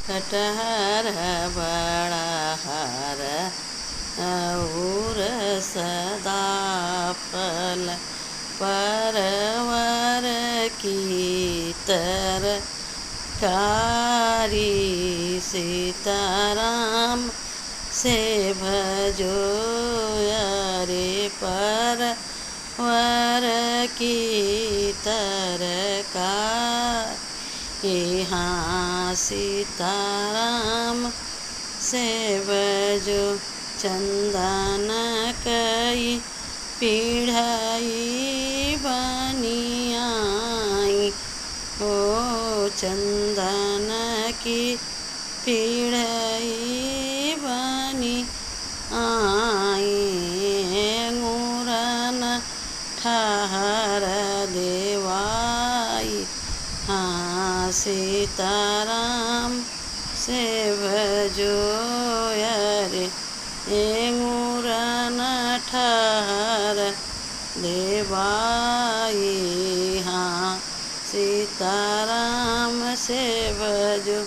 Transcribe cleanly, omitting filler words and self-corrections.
कटहर बड़ा हर और सदा फल परवर की तरकारी सीताराम से भजो अरे परवर की तरकारी हाँ सीताराम से भजो चंदन कई पीढ़ाई बनी आई ओ चंदन की पीढ़ाई बनी आई अंगूरन ठहर देवाई हाँ सीताराम से भजो अरे अंगूरन ठहर देवाई हाँ सीताराम से भजो